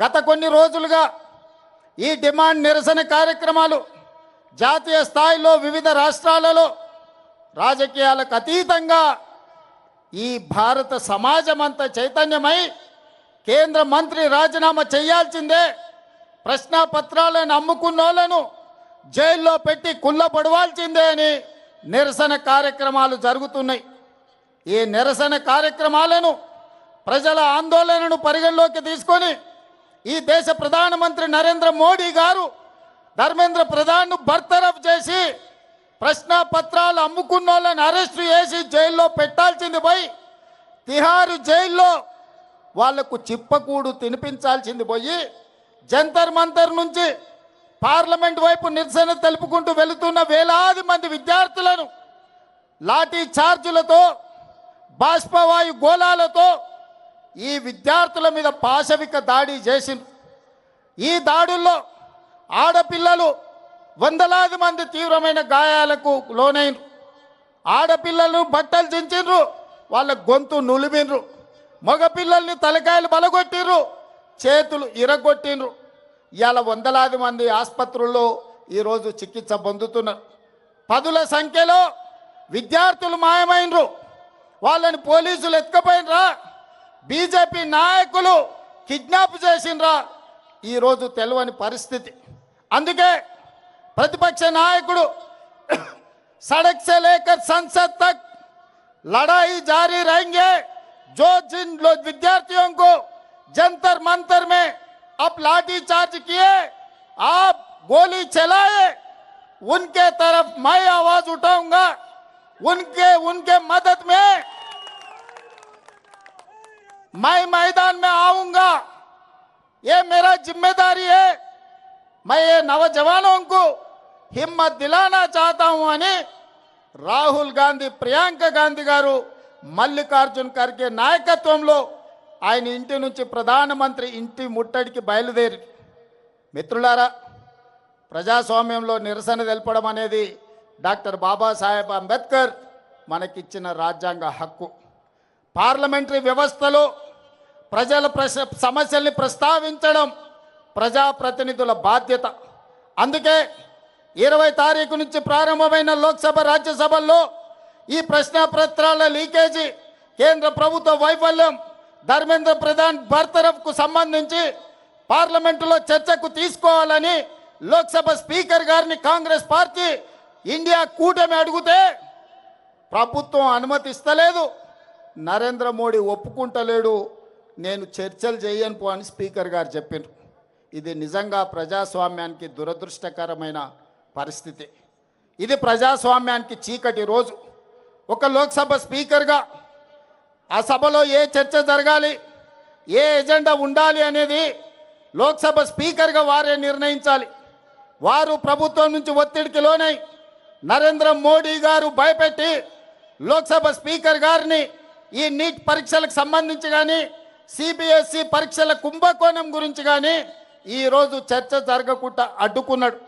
గత కొన్ని రోజులుగా ఈ డిమాండ్ నిరసన కార్యక్రమాలు జాతీయ స్థాయిలో వివిధ రాష్ట్రాలలో రాజకీయాలకు అతీతంగా ఈ భారత సమాజం అంతా చైతన్యమై కేంద్ర మంత్రి రాజీనామా చేయాల్సిందే, ప్రశ్నాపత్రాలను అమ్ముకున్నోళ్లను జైల్లో పెట్టి కుళ్ళపడవాల్సిందే అని నిరసన కార్యక్రమాలు జరుగుతున్నాయి. ఈ నిరసన కార్యక్రమాలను ప్రజల ఆందోళనను పరిగణలోకి తీసుకొని ఈ దేశ ప్రధానమంత్రి నరేంద్ర మోడీ గారు ధర్మేంద్ర ప్రధాన్ను బర్తరఫ్ చేసి ప్రశ్నాపత్రాలు అమ్ముకున్న వాళ్ళని అరెస్టు చేసి జైల్లో పెట్టాల్సింది పోయి తిహారు జైల్లో వాళ్లకు చిప్పకూడు తినిపించాల్సింది పోయి జంతర్ మంతర్ నుంచి పార్లమెంట్ వైపు నిరసన తెలుపుకుంటూ వెళుతున్న వేలాది మంది విద్యార్థులను లాఠీ చార్జులతో బాష్పవాయు గోళాలతో ఈ విద్యార్థుల మీద పాశవిక దాడి చేసిండ్రు. ఈ దాడుల్లో ఆడపిల్లలు వందలాది మంది తీవ్రమైన గాయాలకు లోనైనరు. ఆడపిల్లలను బట్టలు చించిండ్రు, వాళ్ళ గొంతు నులిమిండ్రు. మగపిల్లల్ని తలకాయలు బలగొట్టిండ్రు, చేతులు ఇరగొట్టిండ్రు. ఇవాళ వందలాది మంది ఆసుపత్రుల్లో ఈరోజు చికిత్స పొందుతున్నారు. పదుల సంఖ్యలో విద్యార్థులు మాయమైనరు, వాళ్ళని పోలీసులు ఎత్తుకుపోయినరా, బీజేపీ నాయకులు కిడ్నాప్ చేసినరా, ఈరోజు తెలియని పరిస్థితి. అందుకే प्रतिपक्ष नायकुడు सड़क से लेकर संसद तक लड़ाई जारी रहेंगे। जो जिन लोग विद्यार्थियों को जंतर मंतर में अब लाठी चार्ज किए, आप गोली चलाए, उनके तरफ मैं आवाज उठाऊंगा, उनके मदद में मैं मैदान में आऊंगा। ये मेरा जिम्मेदारी है। मैं ये नौजवानों को हिम्मत दिलाना चाहता हूं అని రాహుల్ గాంధీ, ప్రియాంక గాంధీ గారు మల్లికార్జున్ ఖర్గే నాయకత్వంలో ఆయన ఇంటి నుంచి ప్రధానమంత్రి ఇంటి ముట్టడికి బయలుదేరి. మిత్రులారా, ప్రజాస్వామ్యంలో నిరసన తెలపడం అనేది డాక్టర్ బాబాసాహెబ్ అంబేద్కర్ మనకిచ్చిన రాజ్యాంగ హక్కు. పార్లమెంటరీ వ్యవస్థలో ప్రజల సమస్యల్ని ప్రస్తావించడం ప్రజాప్రతినిధుల బాధ్యత. అందుకే 20 తారీఖు నుంచి ప్రారంభమైన లోక్సభ రాజ్యసభల్లో ఈ ప్రశ్నాపత్రాల లీకేజీ, కేంద్ర ప్రభుత్వ వైఫల్యం, ధర్మేంద్ర ప్రధాన్ బర్తరఫ్కు సంబంధించి పార్లమెంటులో చర్చకు తీసుకోవాలని లోక్సభ స్పీకర్ గారిని కాంగ్రెస్ పార్టీ ఇండియా కూటమి అడిగితే ప్రభుత్వం అనుమతిస్తలేదు, నరేంద్ర మోడీ ఒప్పుకుంటలేడు, నేను చర్చలు చేయను పో అని స్పీకర్ గారు చెప్పారు. ఇది నిజంగా ప్రజాస్వామ్యానికి దురదృష్టకరమైన పరిస్థితి. ఇది ప్రజాస్వామ్యానికి చీకటి రోజు. ఒక లోక్సభ స్పీకర్గా ఆ సభలో ఏ చర్చ జరగాలి, ఏ ఎజెండా ఉండాలి అనేది లోక్సభ స్పీకర్గా వారే నిర్ణయించాలి. వారు ప్రభుత్వం నుంచి ఒత్తిడికి లోనై నరేంద్ర మోడీ గారు భయపెట్టి లోక్సభ స్పీకర్ గారిని ఈ నీట్ పరీక్షలకు సంబంధించి కానీ, సిబిఎస్ఈ పరీక్షల కుంభకోణం గురించి కానీ ఈరోజు చర్చ జరగకుండా అడ్డుకున్నాడు.